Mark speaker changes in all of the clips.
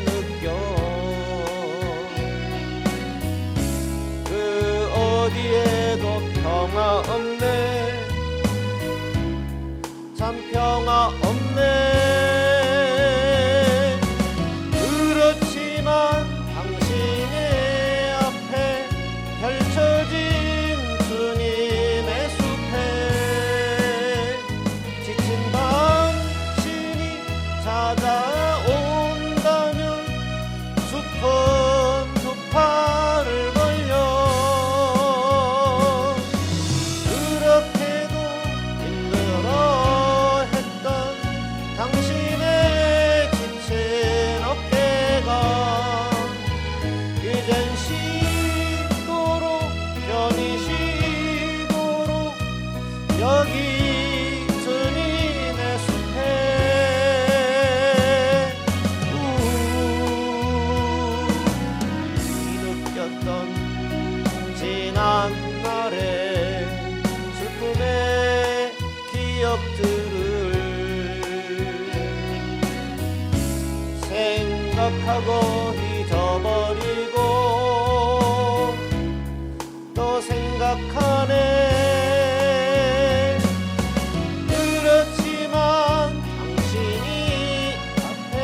Speaker 1: 느껴 그 어디에도 평화 없네 참 평화 없네 그렇지만 당신의 앞에 펼쳐진 주님의 숲에 지친 당신이 찾아온다면 숲은 두 팔을 벌려 그렇게도 힘들어 했던 당신의 지친 어깨가 이젠 쉬도록 편히 쉬도록 여기 주님의 숲에 느꼈던 지난 날의 슬픔의 기억들을 생각하고 잊어버리고 또 생각하네 그렇지만 당신이 앞에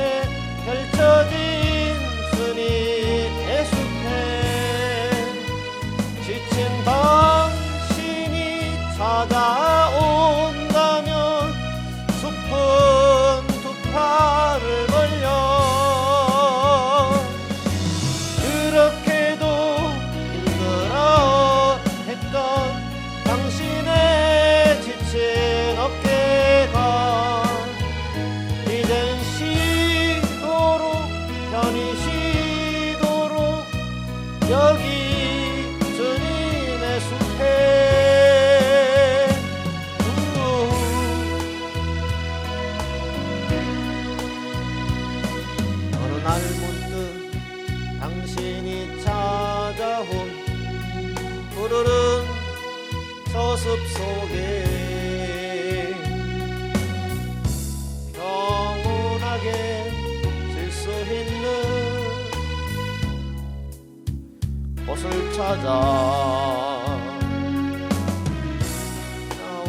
Speaker 1: 펼쳐진 주님의 숲에 지친 당신이 찾아온다면 숲은 두 팔을 벌려 그렇게도 힘들어 했던 당신의 지친 어깨가 이젠 쉬도록 편히 쉬도록 여기 주님의 숲에 어느 날 문득 당신이 찾아온 푸르른 서습 속에 평온하게 질 수 있는 곳을 찾아 나온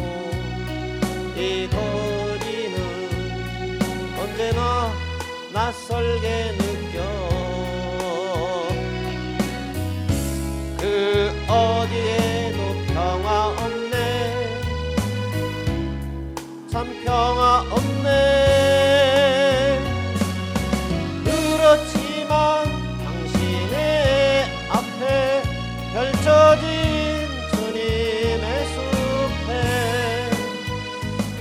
Speaker 1: 이 거리는 언제나 낯설게 느껴 그 어디에도 평화 없네 참 평화 없네 그렇지만 당신의 앞에 펼쳐진 주님의 숲에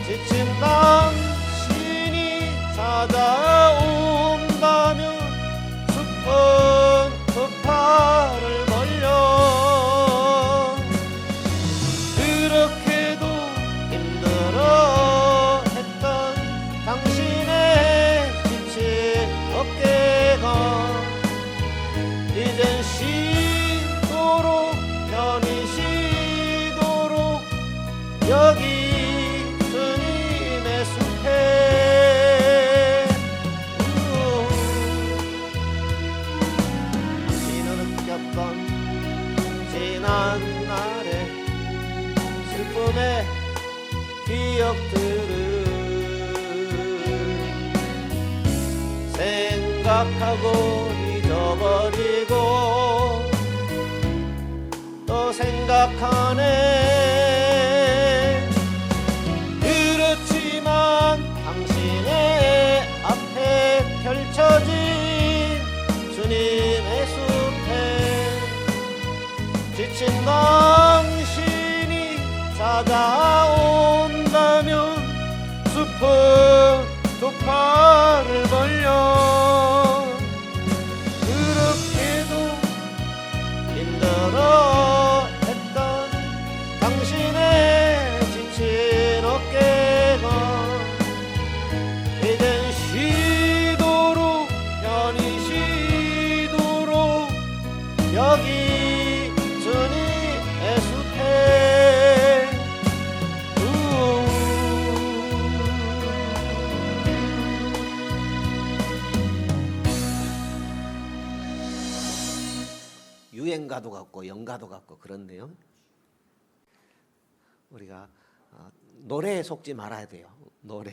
Speaker 1: 지친 당신이 찾아온다면 숲은 두 팔을 벌려 그렇게도 힘들어 했던 당신의 지친 어깨가 이젠 쉬도록 편히 쉬도록 여기 주님의 숲에 당신은 느꼈던 지난 날의 슬픔의 기억들을 생각하고 잊어버리고 또 생각하네 그렇지만 당신의 앞에 펼쳐진 주님의 숲에 지친 당신이 찾아온다면 숲은 두 팔을 벌려 그렇게도 힘들어 했던 당신의 지친 어깨가 이젠 쉬도록 편히 쉬도록 여기 주님의 숲에 유행가도 같고 연가도 같고 그런데요. 우리가 노래에 속지 말아야 돼요. 노래.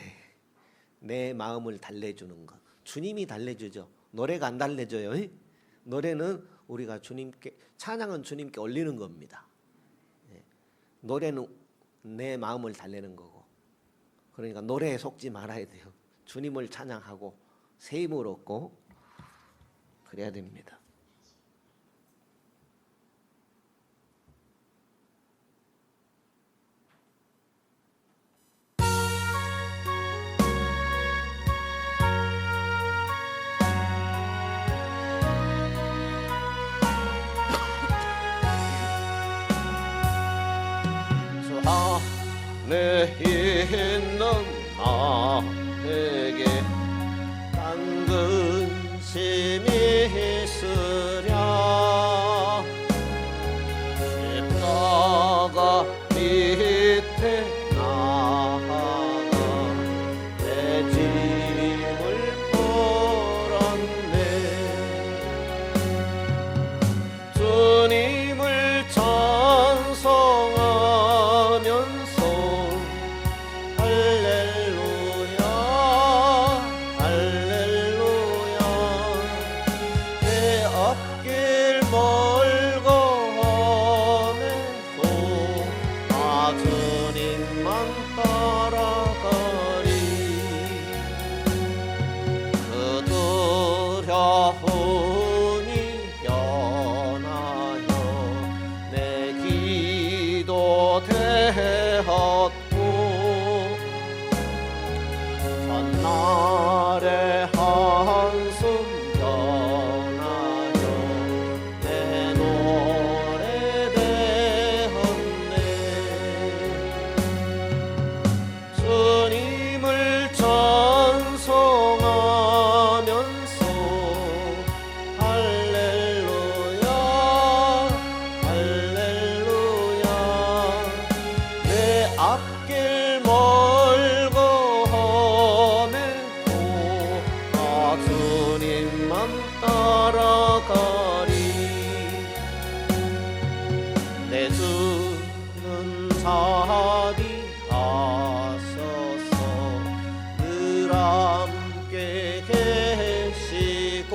Speaker 1: 내 마음을 달래주는 것. 주님이 달래주죠. 노래가 안 달래줘요. 노래는 우리가 주님께, 찬양은 주님께 올리는 겁니다. 노래는 내 마음을 달래는 거고. 그러니까 노래에 속지 말아야 돼요. 주님을 찬양하고 새 힘을 얻고 그래야 됩니다. 내 있는 나에게 당근심이 있으랴 십자가 밑에 나아가 내 짐을 풀었네 주님을 찬송하면서 전날의 한숨 변하여 내 노래 되었네 주님을 찬송하면서 할렐루야 할렐루야 내 앞길 멀고 주님만 따라가리 내 주는 자비하셔서 늘 함께 계시고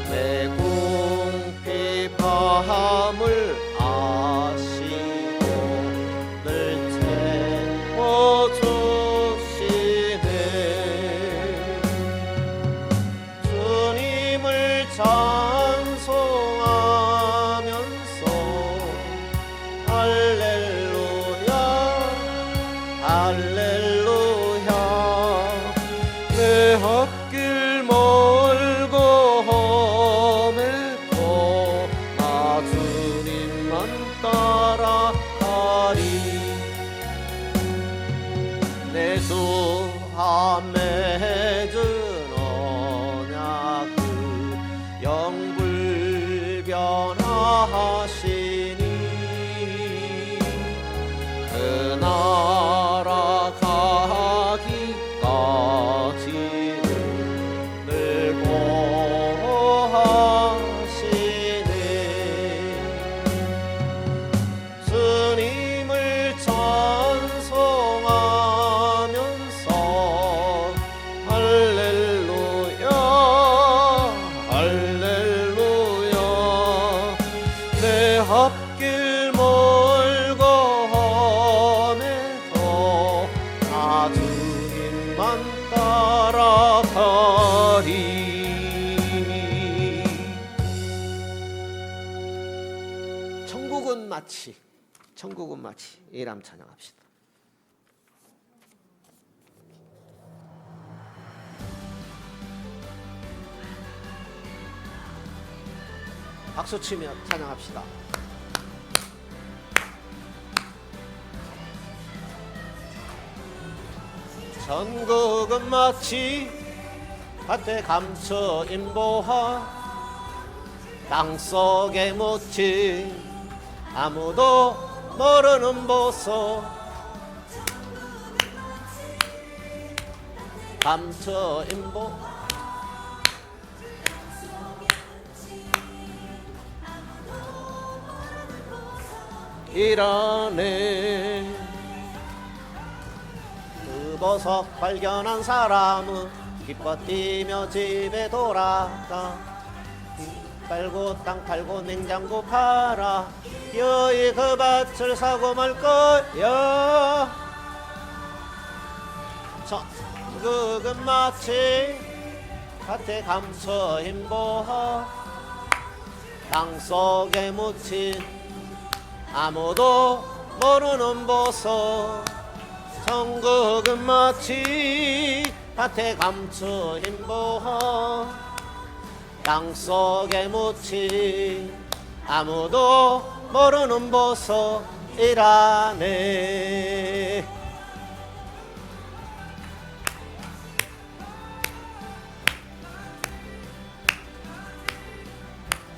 Speaker 1: 내 궁핍함을 아시고 늘 채워주시네 찬송하면서 할렐루야 할렐루야 내 앞길 멀고 험해도 나 주님만 따라가리 내 주 맺은 영불변하시니 그 나라 가기까지는 늘 보호하시네 주님을 찬송하면서 할렐루야 할렐루야 내 앞길 멀고 험해도 나 주님만 따라가리 천국은 마치 예람 찬양합시다. 박수 치며 찬양합시다. 천국은 마치 밭에 감춰 인보하 땅속에 묻힌 아무도 모르는 보석 감춰 인보 일하네. 그 보석 발견한 사람은 기뻐 뛰며 집에 돌아가. 팔고 땅 팔고 냉장고 팔아 여의 그 밭을 사고 말 거야. 천국은 마치 밭에 감춰 힘보아 땅속에 묻힌 아무도 모르는 보석. 천국은 마치 밭에 감춰 힘보아 땅속에 묻힌 아무도 모르는 보석이라네.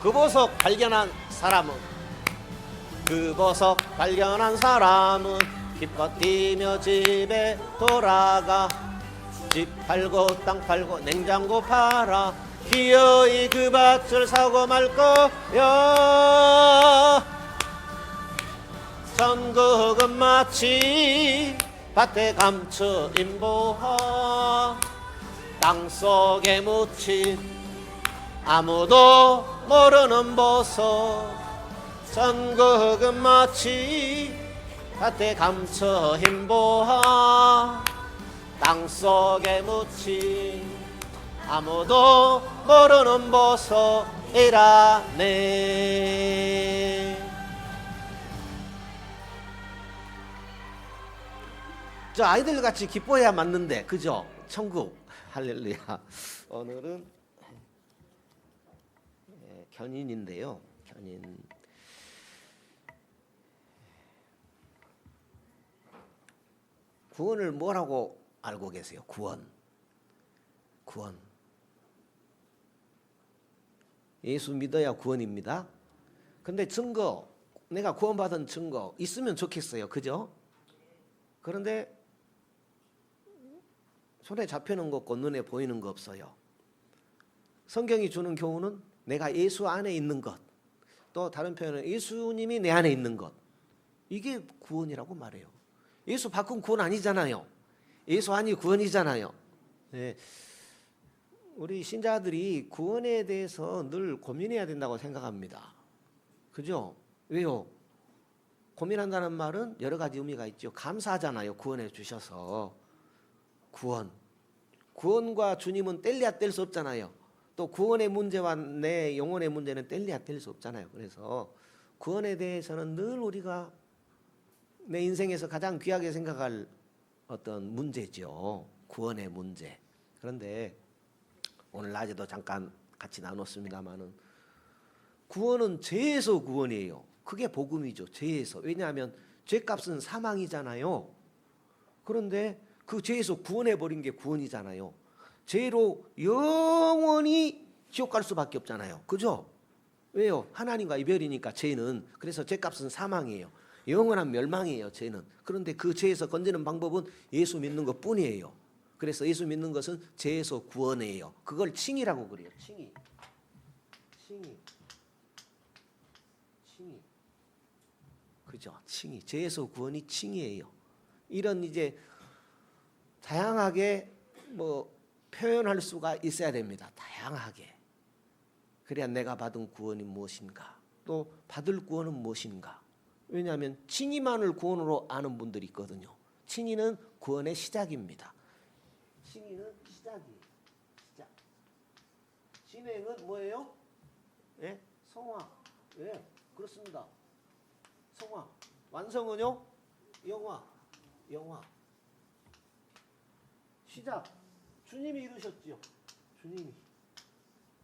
Speaker 1: 그 보석 발견한 사람은 기뻐 뛰며 집에 돌아가. 집 팔고 땅 팔고 냉장고 팔아 기어이 그 밭을 사고 말 거야. 천국은 마치 밭에 감춰 인보아 땅속에 묻힌 아무도 모르는 보석. 천국은 마치 밭에 감춰 힘보아 땅속에 묻힌 아무도 모르는 보석이라네. 저 아이들 같이 기뻐해야 맞는데, 그죠? 천국. 할렐루야. 오늘은 견인인데요. 견인. 구원을 뭐라고 알고 계세요? 구원. 예수 믿어야 구원입니다. 근데 증거, 내가 구원받은 증거 있으면 좋겠어요. 그죠? 그런데 손에 잡히는 거 없고 눈에 보이는 거 없어요. 성경이 주는 교훈은 내가 예수 안에 있는 것, 또 다른 표현은 예수님이 내 안에 있는 것, 이게 구원이라고 말해요. 예수 밖은 구원 아니잖아요. 예수 안이 구원이잖아요. 네. 우리 신자들이 구원에 대해서 늘 고민해야 된다고 생각합니다. 그죠? 왜요? 고민한다는 말은 여러 가지 의미가 있죠. 감사하잖아요. 구원해 주셔서. 구원과 주님은 뗄래야 뗄 수 없잖아요. 또 구원의 문제와 내 영혼의 문제는 뗄래야 뗄 수 없잖아요. 그래서 구원에 대해서는 늘 우리가 내 인생에서 가장 귀하게 생각할 어떤 문제죠. 구원의 문제. 그런데 오늘 낮에도 잠깐 같이 나눴습니다마는 구원은 죄에서 구원이에요. 그게 복음이죠. 죄에서. 왜냐하면 죄값은 사망이잖아요. 그런데 그 죄에서 구원해버린 게 구원이잖아요. 죄로 영원히 지옥 갈 수밖에 없잖아요. 그죠? 왜요? 하나님과 이별이니까 죄는. 그래서 죄값은 사망이에요. 영원한 멸망이에요. 죄는. 그런데 그 죄에서 건지는 방법은 예수 믿는 것뿐이에요. 그래서 예수 믿는 것은 죄에서 구원이에요. 그걸 칭의라고 그래요. 칭의. 그죠? 칭의. 죄에서 구원이 칭의예요. 이런 이제 다양하게 표현할 수가 있어야 됩니다. 다양하게. 그래야 내가 받은 구원이 무엇인가, 또 받을 구원은 무엇인가. 왜냐하면 칭의만을 구원으로 아는 분들이 있거든요. 칭의는 구원의 시작입니다. 칭의는 시작이에요. 시작. 진행은 뭐예요? 예? 성화. 예, 그렇습니다. 성화. 완성은요? 영화. 시작. 주님이 이루셨죠. 주님이.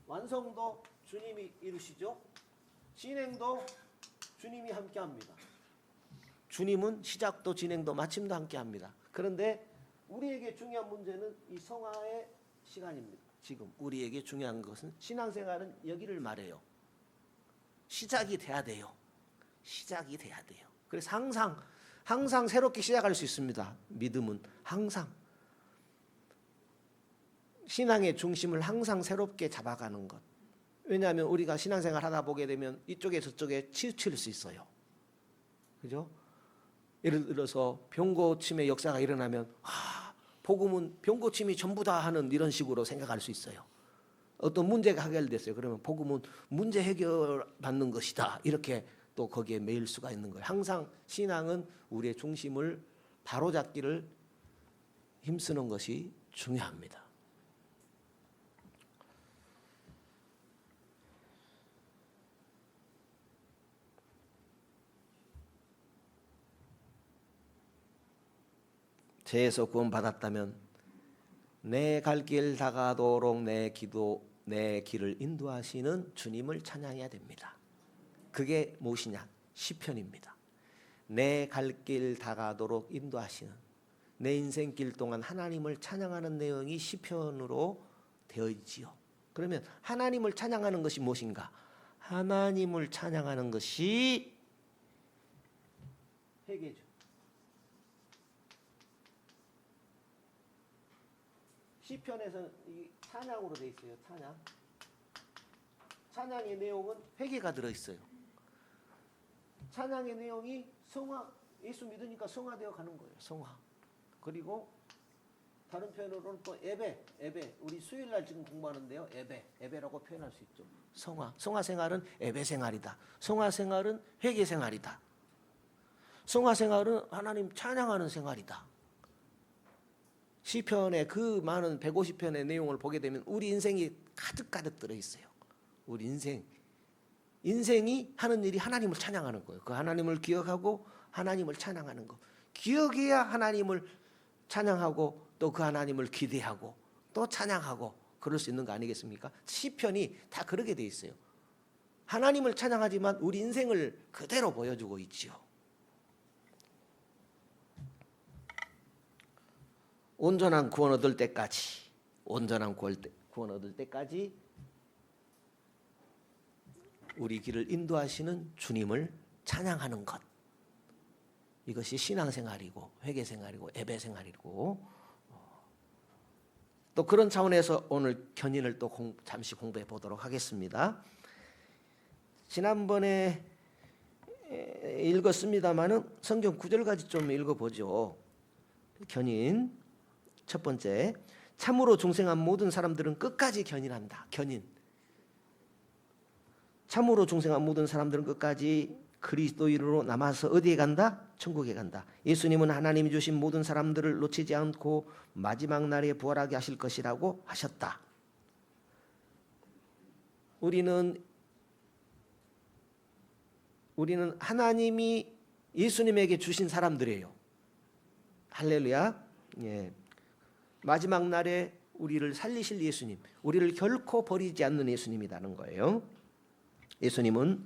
Speaker 1: 완성도 주님이 이루시죠. 진행도 주님이 함께합니다. 주님은 시작도 진행도 마침도 함께합니다. 그런데 우리에게 중요한 문제는 이 성화의 시간입니다. 지금 우리에게 중요한 것은 신앙생활은 여기를 말해요. 시작이 돼야 돼요. 그래서 항상 새롭게 시작할 수 있습니다. 믿음은 항상. 신앙의 중심을 항상 새롭게 잡아가는 것. 왜냐하면 우리가 신앙생활 하다 보게 되면 이쪽에 저쪽에 치우칠 수 있어요. 그죠? 예를 들어서 병고침의 역사가 일어나면 복음은 병고침이 전부다 하는 이런 식으로 생각할 수 있어요. 어떤 문제가 해결됐어요. 그러면 복음은 문제 해결 받는 것이다. 이렇게 또 거기에 매일 수가 있는 거예요. 항상 신앙은 우리의 중심을 바로잡기를 힘쓰는 것이 중요합니다. 죄에서 구원받았다면 내 갈 길 다가도록 내 길을 인도하시는 주님을 찬양해야 됩니다. 그게 무엇이냐? 시편입니다. 내 갈 길 다가도록 인도하시는, 내 인생길 동안 하나님을 찬양하는 내용이 시편으로 되어 있지요. 그러면 하나님을 찬양하는 것이 무엇인가? 하나님을 찬양하는 것이 회개죠. 시편에서 이 찬양으로 되어 있어요. 찬양의 내용은 회개가 들어 있어요. 찬양의 내용이 성화, 예수 믿으니까 성화되어 가는 거예요. 성화. 그리고 다른 표현으로는 또 예배. 우리 수요일 날 지금 공부하는데요. 예배라고 표현할 수 있죠. 성화 생활은 예배 생활이다. 성화 생활은 회개 생활이다. 성화 생활은 하나님 찬양하는 생활이다. 시편의 그 많은 150편의 내용을 보게 되면 우리 인생이 가득 들어 있어요. 우리 인생이 하는 일이 하나님을 찬양하는 거예요. 그 하나님을 기억하고 하나님을 찬양하는 거. 기억해야 하나님을 찬양하고 또 그 하나님을 기대하고 또 찬양하고 그럴 수 있는 거 아니겠습니까? 시편이 다 그렇게 돼 있어요. 하나님을 찬양하지만 우리 인생을 그대로 보여주고 있지요. 온전한 구원 얻을 때까지 우리 길을 인도하시는 주님을 찬양하는 것. 이것이 신앙생활이고 회개생활이고 예배생활이고 또 그런 차원에서 오늘 견인을 또 잠시 공부해 보도록 하겠습니다. 지난번에 읽었습니다마는 성경 구절까지 좀 읽어보죠. 견인 첫 번째, 참으로 중생한 모든 사람들은 끝까지 견인한다. 참으로 중생한 모든 사람들은 끝까지 그리스도인으로 남아서 어디에 간다? 천국에 간다. 예수님은 하나님이 주신 모든 사람들을 놓치지 않고 마지막 날에 부활하게 하실 것이라고 하셨다. 우리는 하나님이 예수님에게 주신 사람들이에요. 할렐루야. 예. 마지막 날에 우리를 살리실 예수님, 우리를 결코 버리지 않는 예수님이라는 거예요. 예수님은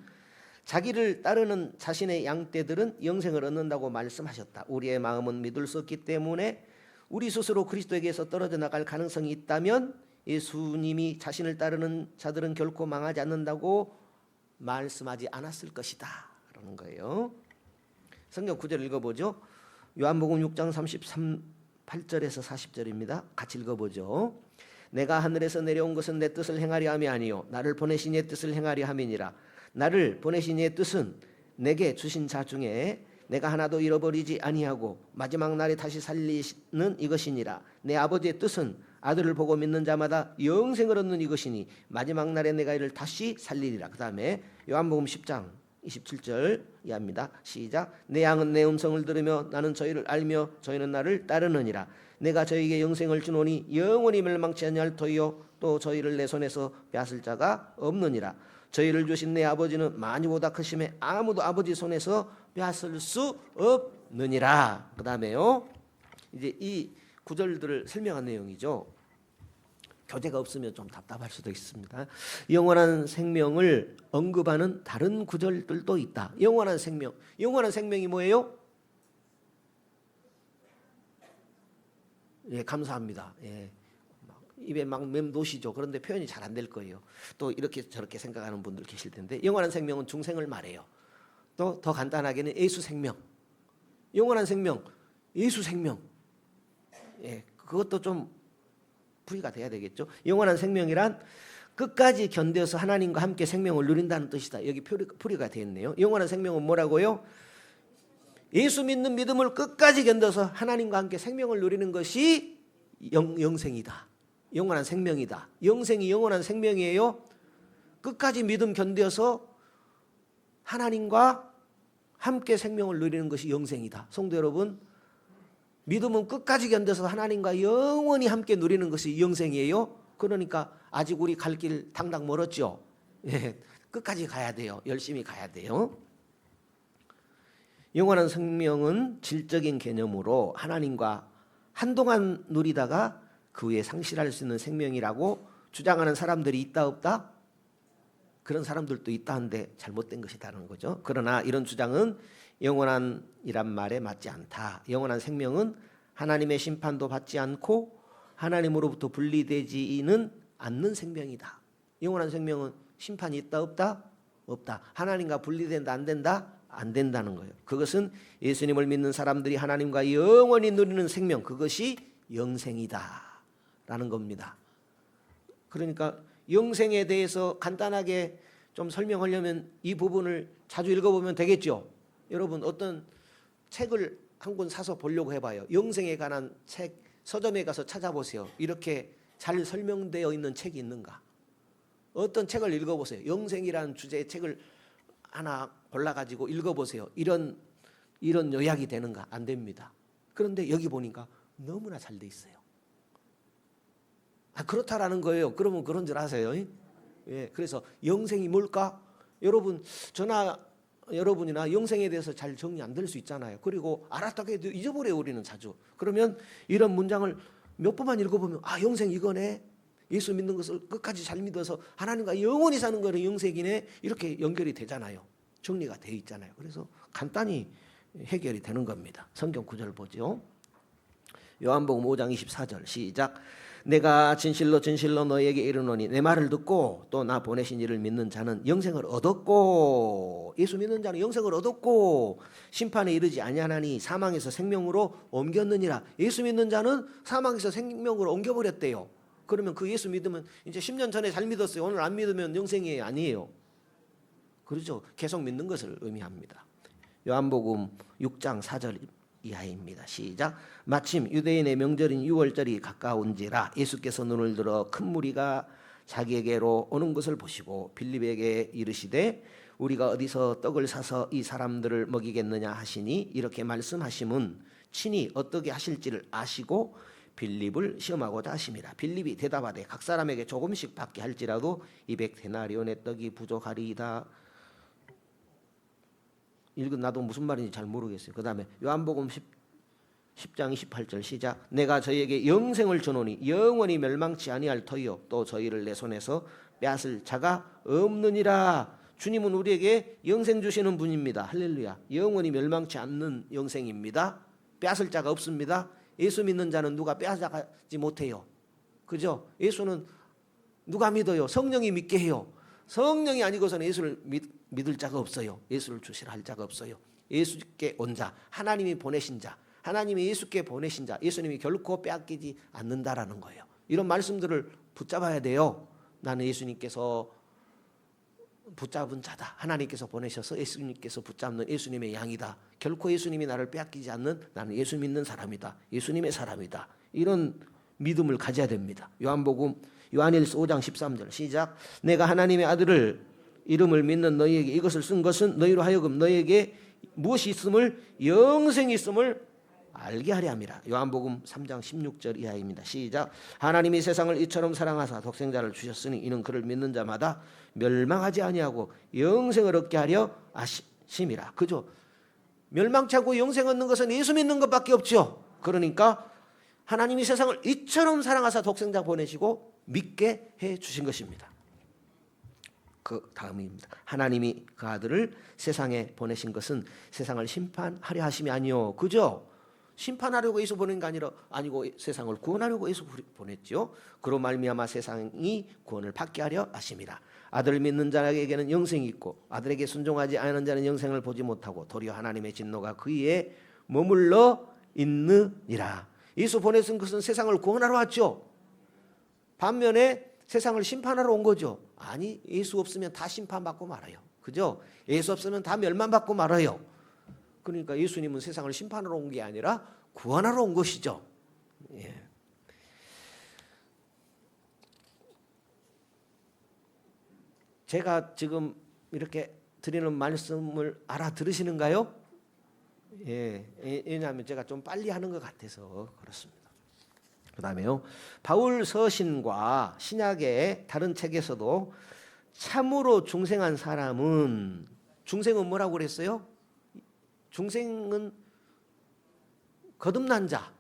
Speaker 1: 자기를 따르는 자신의 양떼들은 영생을 얻는다고 말씀하셨다. 우리의 마음은 믿을 수 없기 때문에 우리 스스로 그리스도에게서 떨어져 나갈 가능성이 있다면 예수님이 자신을 따르는 자들은 결코 망하지 않는다고 말씀하지 않았을 것이다. 그러는 거예요. 성경 구절 읽어보죠. 요한복음 6장 8절에서 40절입니다. 같이 읽어보죠. 내가 하늘에서 내려온 것은 내 뜻을 행하려 함이 아니요 나를 보내신 이의 뜻을 행하려 함이니라. 나를 보내신 이의 뜻은 내게 주신 자 중에 내가 하나도 잃어버리지 아니하고 마지막 날에 다시 살리는 이것이니라. 내 아버지의 뜻은 아들을 보고 믿는 자마다 영생을 얻는 이것이니 마지막 날에 내가 이를 다시 살리리라. 그 다음에 요한복음 10장 27절 이해합니다. 시작. 내 양은 내 음성을 들으며 나는 저희를 알며 저희는 나를 따르느니라. 내가 저희에게 영생을 주노니 영원히 멸망치 아니할 터이요 또 저희를 내 손에서 빼앗을 자가 없느니라. 저희를 주신 내 아버지는 많이보다 크심에 아무도 아버지 손에서 빼앗을 수 없느니라. 그 다음에요. 이제 이 구절들을 설명한 내용이죠. 교재가 없으면 좀 답답할 수도 있습니다. 영원한 생명을 언급하는 다른 구절들도 있다. 영원한 생명이 뭐예요? 예, 감사합니다. 예, 입에 막 맴도시죠. 그런데 표현이 잘 안 될 거예요. 또 이렇게 저렇게 생각하는 분들 계실 텐데 영원한 생명은 중생을 말해요. 또 더 간단하게는 예수 생명. 영원한 생명, 예수 생명. 예, 그것도 좀 풀이가 돼야 되겠죠. 영원한 생명이란 끝까지 견뎌서 하나님과 함께 생명을 누린다는 뜻이다. 여기 풀이가 되어 있네요. 영원한 생명은 뭐라고요? 예수 믿는 믿음을 끝까지 견뎌서 하나님과 함께 생명을 누리는 것이 영생이다. 영원한 생명이다. 영생이 영원한 생명이에요. 끝까지 믿음 견뎌서 하나님과 함께 생명을 누리는 것이 영생이다. 성도 여러분, 믿음은 끝까지 견뎌서 하나님과 영원히 함께 누리는 것이 영생이에요. 그러니까 아직 우리 갈 길 당당 멀었죠. 예, 끝까지 가야 돼요. 열심히 가야 돼요. 영원한 생명은 질적인 개념으로 하나님과 한동안 누리다가 그 후에 상실할 수 있는 생명이라고 주장하는 사람들이 있다 없다? 그런 사람들도 있다 한데 잘못된 것이다는 거죠. 그러나 이런 주장은 영원한이란 말에 맞지 않다. 영원한 생명은 하나님의 심판도 받지 않고 하나님으로부터 분리되지는 않는 생명이다. 영원한 생명은 심판이 있다 없다? 없다. 하나님과 분리된다 안 된다? 안 된다는 거예요. 그것은 예수님을 믿는 사람들이 하나님과 영원히 누리는 생명, 그것이 영생이다 라는 겁니다. 그러니까 영생에 대해서 간단하게 좀 설명하려면 이 부분을 자주 읽어보면 되겠죠. 여러분 어떤 책을 한 권 사서 보려고 해봐요. 영생에 관한 책 서점에 가서 찾아보세요. 이렇게 잘 설명되어 있는 책이 있는가? 어떤 책을 읽어보세요. 영생이라는 주제의 책을 하나 골라가지고 읽어보세요. 이런 요약이 되는가? 안 됩니다. 그런데 여기 보니까 너무나 잘 돼 있어요. 그렇다라는 거예요. 그러면 그런 줄 아세요? 예, 그래서 영생이 뭘까? 여러분이나 영생에 대해서 잘 정리 안 될 수 있잖아요. 그리고 알았다고 해도 잊어버려요. 우리는 자주. 그러면 이런 문장을 몇 번만 읽어보면 영생 이거네. 예수 믿는 것을 끝까지 잘 믿어서 하나님과 영원히 사는 거는 영생이네. 이렇게 연결이 되잖아요. 정리가 되어 있잖아요. 그래서 간단히 해결이 되는 겁니다. 성경 구절 보죠. 요한복음 5장 24절 시작. 내가 진실로 진실로 너희에게 이르노니 내 말을 듣고 또 나 보내신 이를 믿는 자는 영생을 얻었고, 예수 믿는 자는 영생을 얻었고 심판에 이르지 아니하나니 사망에서 생명으로 옮겼느니라. 예수 믿는 자는 사망에서 생명으로 옮겨버렸대요. 그러면 그 예수 믿으면 이제 10년 전에 잘 믿었어요. 오늘 안 믿으면 영생이 아니에요. 그렇죠. 계속 믿는 것을 의미합니다. 요한복음 6장 4절 이하입니다. 시작. 마침 유대인의 명절인 유월절이 가까운지라 예수께서 눈을 들어 큰 무리가 자기에게로 오는 것을 보시고 빌립에게 이르시되 우리가 어디서 떡을 사서 이 사람들을 먹이겠느냐 하시니 이렇게 말씀하심은 친히 어떻게 하실지를 아시고 빌립을 시험하고자 하심이라. 빌립이 대답하되 각 사람에게 조금씩 받게 할지라도 200데나리온의 떡이 부족하리이다. 읽은 나도 무슨 말인지 잘 모르겠어요. 그 다음에 요한복음 10장 28절 시작. 내가 저희에게 영생을 주노니 영원히 멸망치 아니할 터이요 또 저희를 내 손에서 빼앗을 자가 없느니라. 주님은 우리에게 영생 주시는 분입니다. 할렐루야. 영원히 멸망치 않는 영생입니다. 빼앗을 자가 없습니다. 예수 믿는 자는 누가 빼앗아가지 못해요. 그죠? 예수는 누가 믿어요? 성령이 믿게 해요. 성령이 아니고서는 예수를 믿을 자가 없어요. 예수를 주시라 할 자가 없어요. 예수께 온 자, 하나님이 보내신 자, 하나님이 예수께 보내신 자, 예수님이 결코 빼앗기지 않는다라는 거예요. 이런 말씀들을 붙잡아야 돼요. 나는 예수님께서 붙잡은 자다. 하나님께서 보내셔서 예수님께서 붙잡는 예수님의 양이다. 결코 예수님이 나를 빼앗기지 않는 나는 예수 믿는 사람이다. 예수님의 사람이다. 이런 믿음을 가져야 됩니다. 요한일서 5장 13절 시작. 내가 하나님의 아들을 이름을 믿는 너희에게 이것을 쓴 것은 너희로 하여금 너희에게 무엇이 있음을 영생이 있음을 알게 하려 함이라. 요한복음 3장 16절 이하입니다. 시작. 하나님이 세상을 이처럼 사랑하사 독생자를 주셨으니 이는 그를 믿는 자마다 멸망하지 아니하고 영생을 얻게 하려 하심이라. 그죠? 멸망치 않고 영생 얻는 것은 예수 믿는 것밖에 없죠. 그러니까 하나님이 세상을 이처럼 사랑하사 독생자 보내시고 믿게 해 주신 것입니다. 그 다음입니다. 하나님이 그 아들을 세상에 보내신 것은 세상을 심판하려 하심이 아니요. 그죠? 심판하려고 예수 보낸 게 아니고 세상을 구원하려고 예수 보냈죠. 그로 말미암아 세상이 구원을 받게 하려 하심이라. 아들을 믿는 자에게는 영생이 있고 아들에게 순종하지 않은 자는 영생을 보지 못하고 도리어 하나님의 진노가 그이에 머물러 있느니라. 예수 보내신 것은 세상을 구원하러 왔죠. 반면에 세상을 심판하러 온 거죠. 아니, 예수 없으면 다 심판받고 말아요. 그죠? 예수 없으면 다 멸망받고 말아요. 그러니까 예수님은 세상을 심판하러 온 게 아니라 구원하러 온 것이죠. 예. 제가 지금 이렇게 드리는 말씀을 알아들으시는가요? 예, 왜냐하면 제가 좀 빨리 하는 것 같아서 그렇습니다. 그 다음에요, 바울 서신과 신약의 다른 책에서도 참으로 중생한 사람은, 중생은 뭐라고 그랬어요? 중생은 거듭난 자,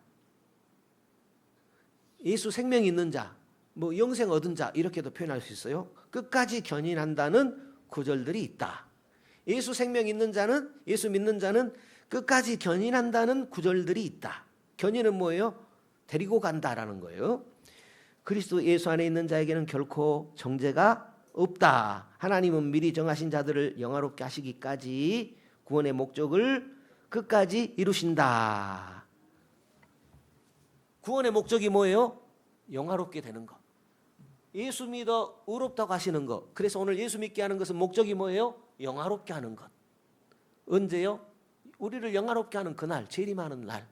Speaker 1: 예수 생명이 있는 자, 뭐 영생 얻은 자, 이렇게도 표현할 수 있어요. 끝까지 견인한다는 구절들이 있다. 예수 생명 있는 자는, 예수 믿는 자는 끝까지 견인한다는 구절들이 있다. 견인은 뭐예요? 데리고 간다라는 거예요. 그리스도 예수 안에 있는 자에게는 결코 정죄가 없다. 하나님은 미리 정하신 자들을 영화롭게 하시기까지 구원의 목적을 끝까지 이루신다. 구원의 목적이 뭐예요? 영화롭게 되는 것. 예수 믿어 의롭다고 하시는 것. 그래서 오늘 예수 믿게 하는 것은 목적이 뭐예요? 영화롭게 하는 것. 언제요? 우리를 영화롭게 하는 그날, 재림하는 날.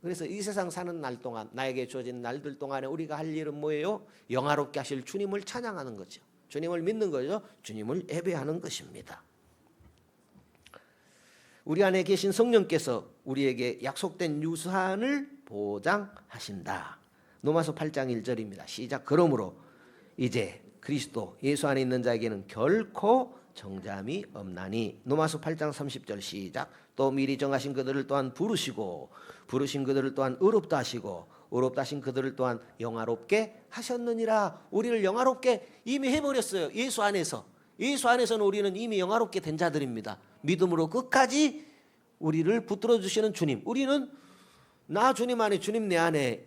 Speaker 1: 그래서 이 세상 사는 날 동안, 나에게 주어진 날들 동안에 우리가 할 일은 뭐예요? 영화롭게 하실 주님을 찬양하는 거죠. 주님을 믿는 거죠. 주님을 예배하는 것입니다. 우리 안에 계신 성령께서 우리에게 약속된 유산을 보장하신다. 로마서 8장 1절입니다. 시작. 그러므로 이제 그리스도 예수 안에 있는 자에게는 결코 정죄함이 없나니. 로마서 8장 30절 시작. 또 미리 정하신 그들을 또한 부르시고 부르신 그들을 또한 의롭다 하시고 의롭다 하신 그들을 또한 영화롭게 하셨느니라. 우리를 영화롭게 이미 해버렸어요. 예수 안에서. 예수 안에서는 우리는 이미 영화롭게 된 자들입니다. 믿음으로 끝까지 우리를 붙들어 주시는 주님. 우리는 나 주님 안에, 주님 내 안에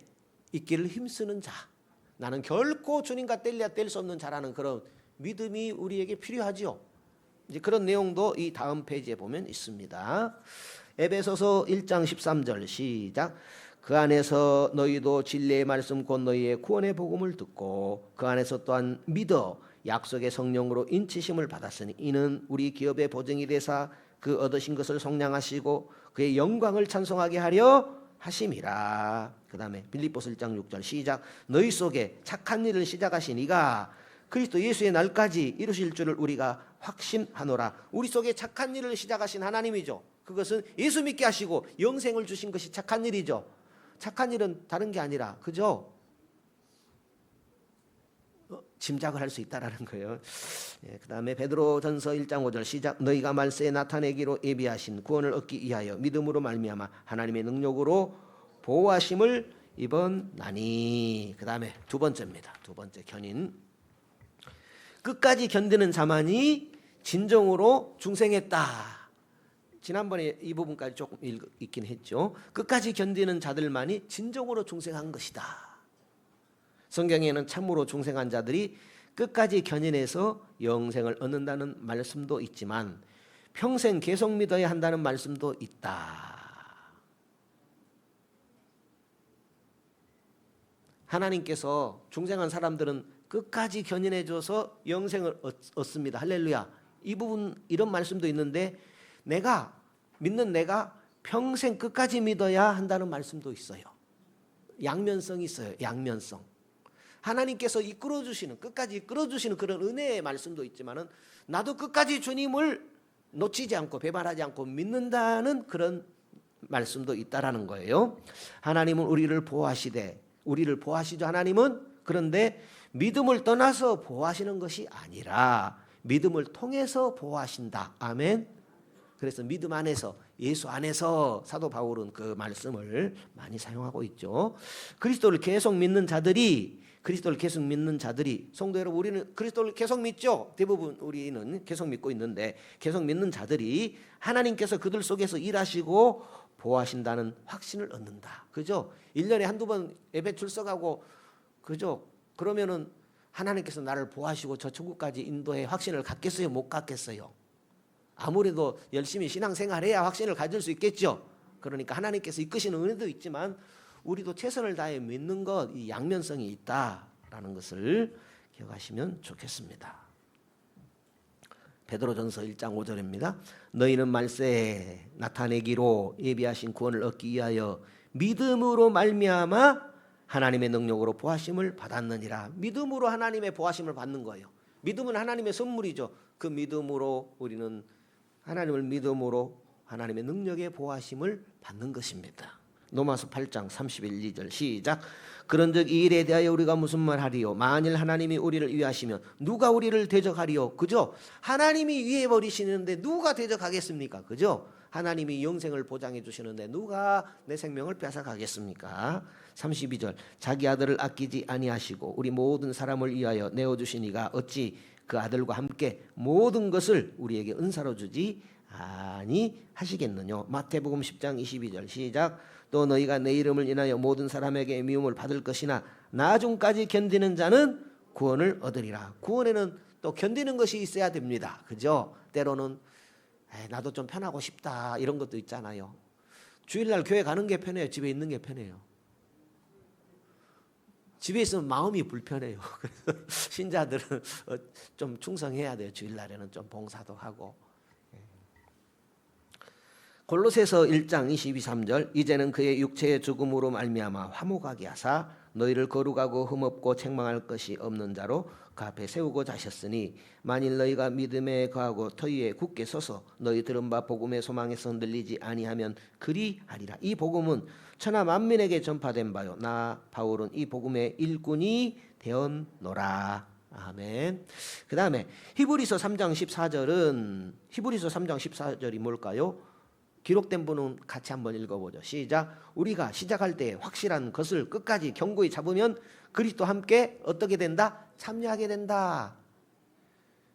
Speaker 1: 있기를 힘쓰는 자. 나는 결코 주님과 뗄래야 뗄 수 없는 자라는 그런 믿음이 우리에게 필요하지요. 이제 그런 내용도 이 다음 페이지에 보면 있습니다. 에베소서 1장 13절 시작. 그 안에서 너희도 진리의 말씀 곧 너희의 구원의 복음을 듣고 그 안에서 또한 믿어 약속의 성령으로 인치심을 받았으니 이는 우리 기업의 보증이 되사 그 얻으신 것을 속량하시고 그의 영광을 찬송하게 하려 하심이라. 그 다음에 빌립보서 1장 6절 시작. 너희 속에 착한 일을 시작하신 이가 그리스도 예수의 날까지 이루실 줄을 우리가 확신하노라. 우리 속에 착한 일을 시작하신 하나님이죠. 그것은 예수 믿게 하시고 영생을 주신 것이 착한 일이죠. 착한 일은 다른 게 아니라, 그죠? 짐작을 할 수 있다라는 거예요. 예, 그 다음에 베드로전서 1장 5절 시작. 너희가 말세에 나타내기로 예비하신 구원을 얻기 위하여 믿음으로 말미암아 하나님의 능력으로 보호하심을 입었나니. 그 다음에 두 번째입니다. 두 번째 견인. 끝까지 견디는 자만이 진정으로 중생했다. 지난번에 이 부분까지 조금 읽긴 했죠. 끝까지 견디는 자들만이 진정으로 중생한 것이다. 성경에는 참으로 중생한 자들이 끝까지 견인해서 영생을 얻는다는 말씀도 있지만 평생 계속 믿어야 한다는 말씀도 있다. 하나님께서 중생한 사람들은 끝까지 견인해줘서 영생을 얻습니다. 할렐루야. 이 부분 이런 말씀도 있는데 내가 믿는 내가 평생 끝까지 믿어야 한다는 말씀도 있어요. 양면성이 있어요. 양면성. 하나님께서 이끌어주시는, 끝까지 이끌어주시는 그런 은혜의 말씀도 있지만은 나도 끝까지 주님을 놓치지 않고 배반하지 않고 믿는다는 그런 말씀도 있다라는 거예요. 하나님은 우리를 보호하시되, 우리를 보호하시죠. 하나님은. 그런데 믿음을 떠나서 보호하시는 것이 아니라 믿음을 통해서 보호하신다. 아멘. 그래서 믿음 안에서, 예수 안에서 사도 바울은 그 말씀을 많이 사용하고 있죠. 그리스도를 계속 믿는 자들이, 성도 여러분, 우리는 그리스도를 계속 믿죠. 대부분 우리는 계속 믿고 있는데, 계속 믿는 자들이 하나님께서 그들 속에서 일하시고 보호하신다는 확신을 얻는다. 그죠? 1년에 한두 번 예배 출석하고, 그죠? 그러면은 하나님께서 나를 보호하시고 저 천국까지 인도해 확신을 갖겠어요? 못 갖겠어요? 아무래도 열심히 신앙생활해야 확신을 가질 수 있겠죠. 그러니까 하나님께서 이끄시는 은혜도 있지만 우리도 최선을 다해 믿는 것, 이 양면성이 있다라는 것을 기억하시면 좋겠습니다. 베드로전서 1장 5절입니다. 너희는 말세에 나타내기로 예비하신 구원을 얻기 위하여 믿음으로 말미암아 하나님의 능력으로 보하심을 받았느니라. 믿음으로 하나님의 보하심을 받는 거예요. 믿음은 하나님의 선물이죠. 그 믿음으로 우리는 하나님을 믿음으로 하나님의 능력의 보하심을 받는 것입니다. 로마서 8장 31, 2절 시작. 그런즉 이 일에 대하여 우리가 무슨 말하리요? 만일 하나님이 우리를 위하시면 누가 우리를 대적하리요? 그죠? 하나님이 위해 버리시는데 누가 대적하겠습니까? 그죠? 하나님이 영생을 보장해 주시는데 누가 내 생명을 뺏어가겠습니까? 32절 자기 아들을 아끼지 아니하시고 우리 모든 사람을 위하여 내어주시니가 어찌 그 아들과 함께 모든 것을 우리에게 은사로 주지 아니하시겠느냐. 마태복음 10장 22절 시작. 또 너희가 내 이름을 인하여 모든 사람에게 미움을 받을 것이나 나중까지 견디는 자는 구원을 얻으리라. 구원에는 또 견디는 것이 있어야 됩니다. 그죠? 때로는 나도 좀 편하고 싶다 이런 것도 있잖아요. 주일날 교회 가는 게 편해요? 집에 있는 게 편해요? 집에 있으면 마음이 불편해요. 그래서 신자들은 좀 충성해야 돼요. 주일날에는 좀 봉사도 하고. 골로새서 1장 22, 3절 이제는 그의 육체의 죽음으로 말미암아 화목하게 하사 너희를 거룩하고 흠없고 책망할 것이 없는 자로 그 앞에 세우고자 하셨으니 만일 너희가 믿음에 거하고 터위에 굳게 서서 너희 들은 바 복음의 소망에서 흔들리지 아니하면 그리하리라. 이 복음은 천하 만민에게 전파된 바요 나 바울은 이 복음의 일꾼이 되었노라. 아멘. 그 다음에 히브리서 3장 14절이 뭘까요? 기록된 분은 같이 한번 읽어보죠. 시작. 우리가 시작할 때 확실한 것을 끝까지 견고히 잡으면 그리스도와 함께 어떻게 된다? 참여하게 된다.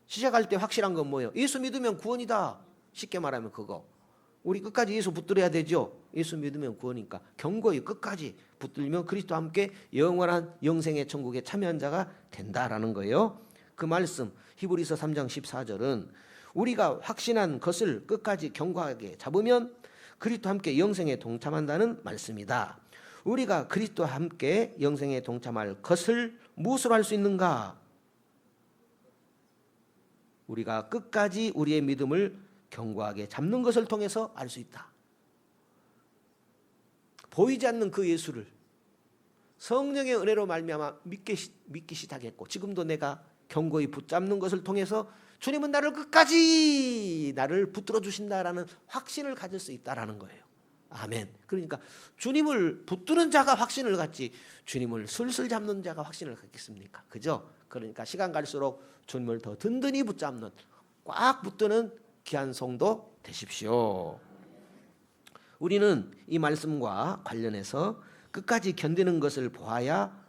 Speaker 1: 시작할 때 확실한 건 뭐예요? 예수 믿으면 구원이다. 쉽게 말하면 그거. 우리 끝까지 예수 붙들어야 되죠. 예수 믿으면 구원이니까 견고히 끝까지 붙들면 그리스도와 함께 영원한 영생의 천국에 참여한 자가 된다라는 거예요. 그 말씀 히브리서 3장 14절은 우리가 확신한 것을 끝까지 견고하게 잡으면 그리스도와 함께 영생에 동참한다는 말씀이다. 우리가 그리스도와 함께 영생에 동참할 것을 무엇으로 할 수 있는가? 우리가 끝까지 우리의 믿음을 견고하게 잡는 것을 통해서 알 수 있다. 보이지 않는 그 예수를 성령의 은혜로 말미암아 믿기 시작했고 지금도 내가 견고히 붙잡는 것을 통해서 주님은 나를 끝까지 나를 붙들어 주신다라는 확신을 가질 수 있다라는 거예요. 아멘. 그러니까 주님을 붙드는 자가 확신을 갖지 주님을 슬슬 잡는 자가 확신을 갖겠습니까? 그죠? 그러니까 시간 갈수록 주님을 더 든든히 붙잡는 꽉 붙드는 귀한 성도 되십시오. 우리는 이 말씀과 관련해서 끝까지 견디는 것을 보아야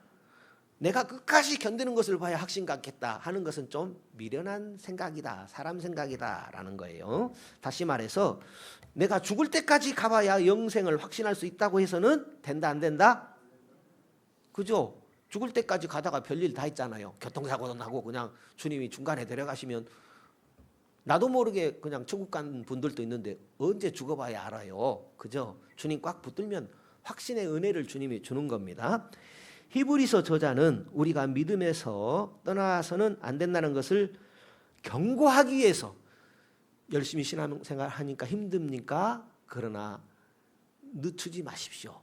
Speaker 1: 내가 끝까지 견디는 것을 봐야 확신 갖겠다 하는 것은 좀 미련한 생각이다. 사람 생각이다라는 거예요. 다시 말해서 내가 죽을 때까지 가봐야 영생을 확신할 수 있다고 해서는 된다 안 된다? 그죠? 죽을 때까지 가다가 별일 다 있잖아요. 교통사고도 나고 그냥 주님이 중간에 데려가시면 나도 모르게 그냥 천국 간 분들도 있는데 언제 죽어봐야 알아요. 그죠? 주님 꽉 붙들면 확신의 은혜를 주님이 주는 겁니다. 히브리서 저자는 우리가 믿음에서 떠나서는 안 된다는 것을 경고하기 위해서 열심히 신앙생활 하니까 힘듭니까? 그러나 늦추지 마십시오.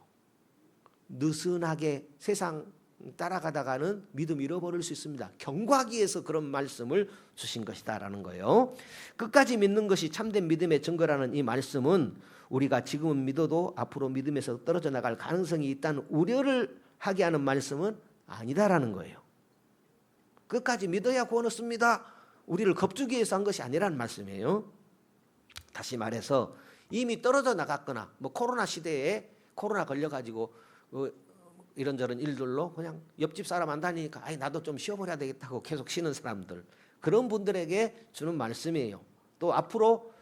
Speaker 1: 느슨하게 세상 따라가다가는 믿음 잃어버릴 수 있습니다. 경고하기 위해서 그런 말씀을 주신 것이다라는 거예요. 끝까지 믿는 것이 참된 믿음의 증거라는 이 말씀은 우리가 지금은 믿어도 앞으로 믿음에서 떨어져 나갈 가능성이 있다는 우려를 하게 하는 말씀은 아니다라는 거예요. 끝까지 믿어야 구원 얻습니다. 우리를 겁주기 위해서 한 것이 아니라는 말씀이에요. 다시 말해서 이미 떨어져 나갔거나 뭐 코로나 시대에 코로나 걸려가지고 이런저런 일들로 그냥 옆집 사람 안 다니니까 나도 좀 쉬어버려야 되겠다고 계속 쉬는 사람들, 그런 분들에게 주는 말씀이에요. 또 앞으로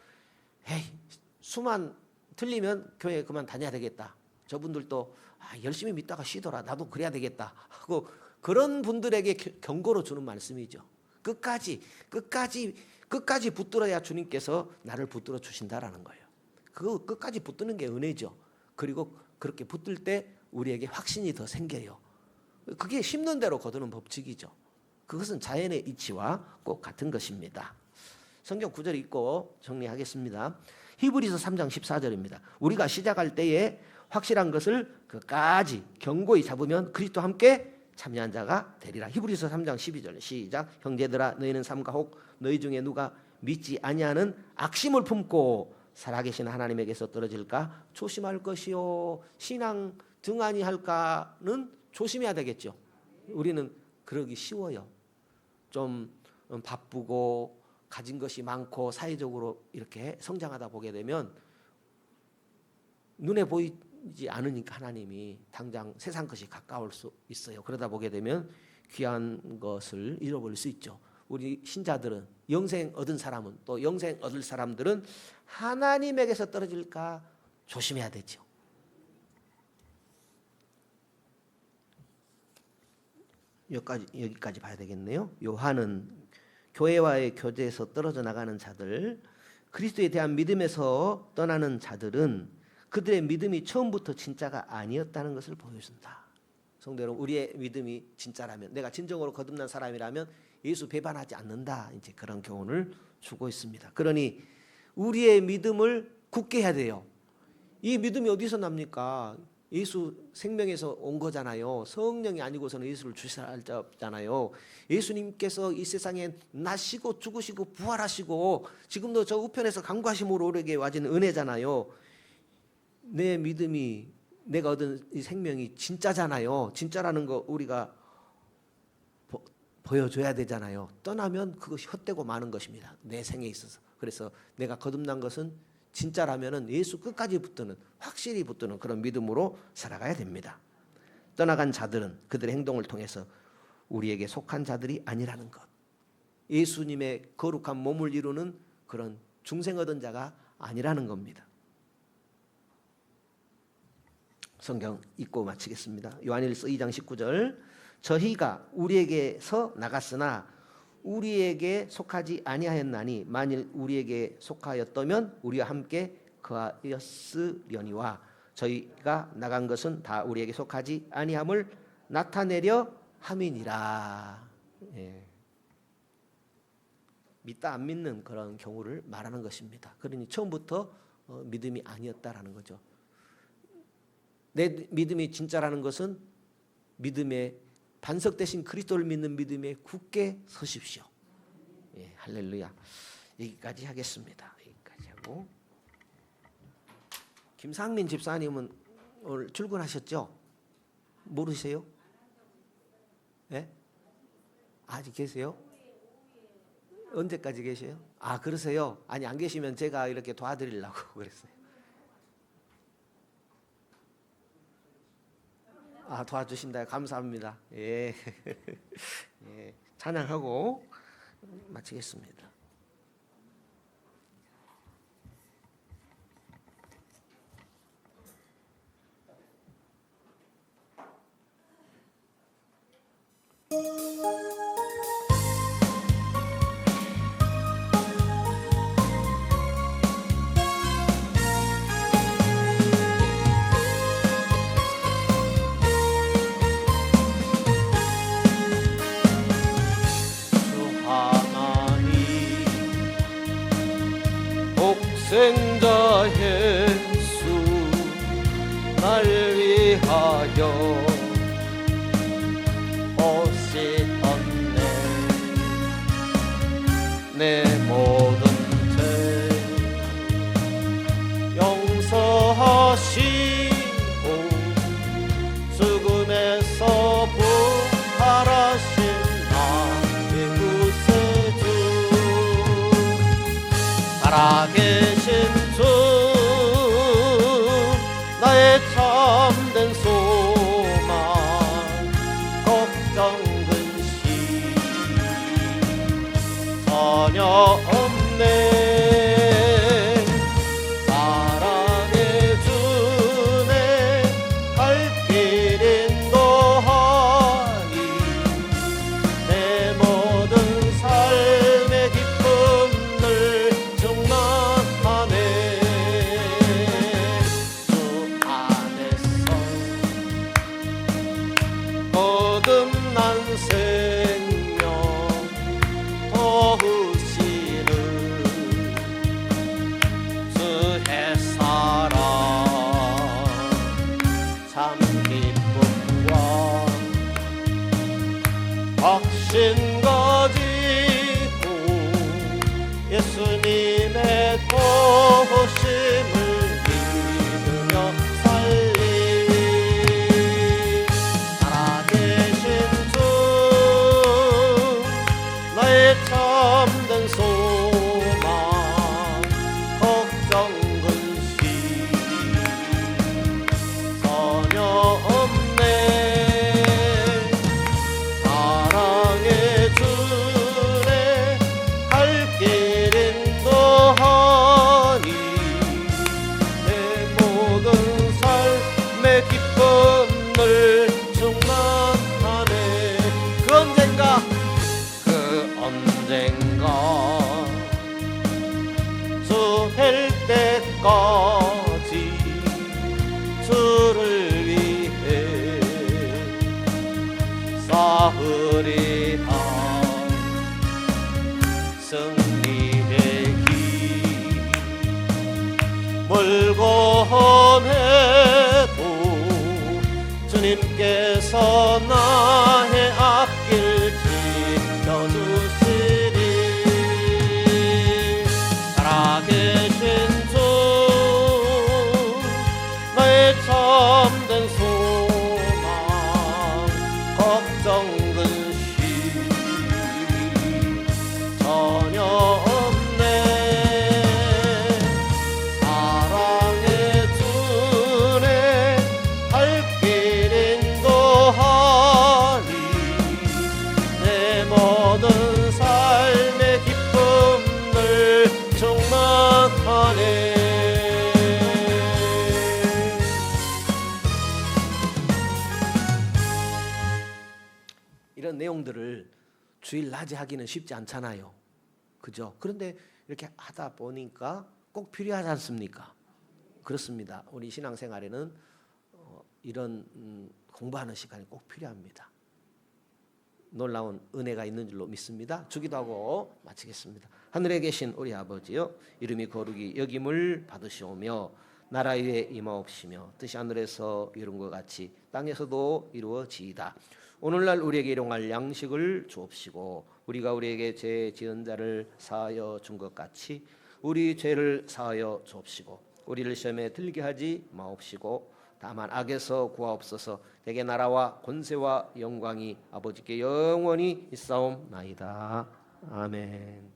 Speaker 1: 수만 틀리면 교회 그만 다녀야 되겠다. 저분들도 열심히 믿다가 쉬더라. 나도 그래야 되겠다 하고 그런 분들에게 경고로 주는 말씀이죠. 끝까지 붙들어야 주님께서 나를 붙들어 주신다라는 거예요. 그 끝까지 붙드는 게 은혜죠. 그리고 그렇게 붙들 때 우리에게 확신이 더 생겨요. 그게 심는 대로 거두는 법칙이죠. 그것은 자연의 이치와 꼭 같은 것입니다. 성경 구절 읽고 정리하겠습니다. 히브리서 3장 14절입니다. 우리가 시작할 때에 확실한 것을 그까지 견고히 잡으면 그리스도와 함께 참여한 자가 되리라. 히브리서 3장 12절 시작. 형제들아 너희는 삼가 혹 너희 중에 누가 믿지 아니하는 악심을 품고 살아계신 하나님에게서 떨어질까 조심할 것이요. 신앙 등한히 할까는 조심해야 되겠죠. 우리는 그러기 쉬워요. 좀 바쁘고 가진 것이 많고 사회적으로 이렇게 성장하다 보게 되면 눈에 보이지 않으니까 하나님이 당장 세상 것이 가까울 수 있어요. 그러다 보게 되면 귀한 것을 잃어버릴 수 있죠. 우리 신자들은 영생 얻은 사람은 또 영생 얻을 사람들은 하나님에게서 떨어질까 조심해야 되죠. 여기까지 봐야 되겠네요. 요한은 교회와의 교제에서 떨어져 나가는 자들, 그리스도에 대한 믿음에서 떠나는 자들은 그들의 믿음이 처음부터 진짜가 아니었다는 것을 보여준다. 성도 여러분, 우리의 믿음이 진짜라면, 내가 진정으로 거듭난 사람이라면 예수 배반하지 않는다. 이제 그런 교훈을 주고 있습니다. 그러니 우리의 믿음을 굳게 해야 돼요. 이 믿음이 어디서 납니까? 예수 생명에서 온 거잖아요. 성령이 아니고서는 예수를 주시할 자 없잖아요. 예수님께서 이 세상에 나시고 죽으시고 부활하시고 지금도 저 우편에서 강구하심으로 우리에게 와진 은혜잖아요. 내 믿음이, 내가 얻은 이 생명이 진짜잖아요. 진짜라는 거 우리가 보여줘야 되잖아요. 떠나면 그것이 헛되고 마는 것입니다. 내 생에 있어서. 그래서 내가 거듭난 것은 진짜라면은 예수 끝까지 붙드는, 확실히 붙드는 그런 믿음으로 살아가야 됩니다. 떠나간 자들은 그들의 행동을 통해서 우리에게 속한 자들이 아니라는 것. 예수님의 거룩한 몸을 이루는 그런 중생 얻은 자가 아니라는 겁니다. 성경 읽고 마치겠습니다. 요한일서 2장 19절. 저희가 우리에게서 나갔으나 우리에게 속하지 아니하였나니 만일 우리에게 속하였다면 우리와 함께 거하였으려니와 저희가 나간 것은 다 우리에게 속하지 아니함을 나타내려 함이니라. 예. 믿다 안 믿는 그런 경우를 말하는 것입니다. 그러니 처음부터 믿음이 아니었다라는 거죠. 내 믿음이 진짜라는 것은 믿음의 반석 대신 그리스도를 믿는 믿음에 굳게 서십시오. 예, 할렐루야. 여기까지 하겠습니다. 여기까지 하고, 김상민 집사님은 오늘 출근하셨죠? 모르세요? 예? 아직 계세요? 언제까지 계세요? 아, 그러세요? 아니, 안 계시면 제가 이렇게 도와드리려고 그랬어요. 아, 도와주신다. 감사합니다. 예. 예. 찬양하고 마치겠습니다.
Speaker 2: 독생자 예수 날 위하여 오시었네. 내 모든 죄 용서하시고 죽음에서 부활하신 나의 구세주 살아계신 주 나의 참된 소망 걱정 근심 전혀 없네. 사랑해 주네 갈 길 인도하니 내 모든 삶의 기쁨들 충만하네. 주 안에서 거듭난 생명 더우시는 언젠가 주 될 때까지 주를 위해 싸우리라. 승리의 길 멀고 해도 주님께서 나의 앞길 지켜주시리. 살아계신 주 나의 참된 소망 걱정 근심 전혀 없네. 사랑의 주네 갈 길 인도하니 내 모든 삶의 기쁨을 충만하네.
Speaker 1: 이런 내용들을 주일 낮에 하기는 쉽지 않잖아요. 그죠? 그런데 이렇게 하다 보니까 꼭 필요하지 않습니까? 그렇습니다. 우리 신앙생활에는 이런 공부하는 시간이 꼭 필요합니다. 놀라운 은혜가 있는 줄로 믿습니다. 주기도하고 마치겠습니다. 하늘에 계신 우리 아버지여, 이름이 거룩이 여김을 받으시오며 나라 위에 임하옵시며 뜻이 하늘에서 이룬 것 같이 땅에서도 이루어지이다. 오늘날 우리에게 일용할 양식을 주옵시고 우리가 우리에게 죄 지은 자를 사하여 준 것 같이 우리 죄를 사하여 주옵시고 우리를 시험에 들게 하지 마옵시고 다만 악에서 구하옵소서. 대개 나라와 권세와 영광이 아버지께 영원히 있사옵나이다. 아멘.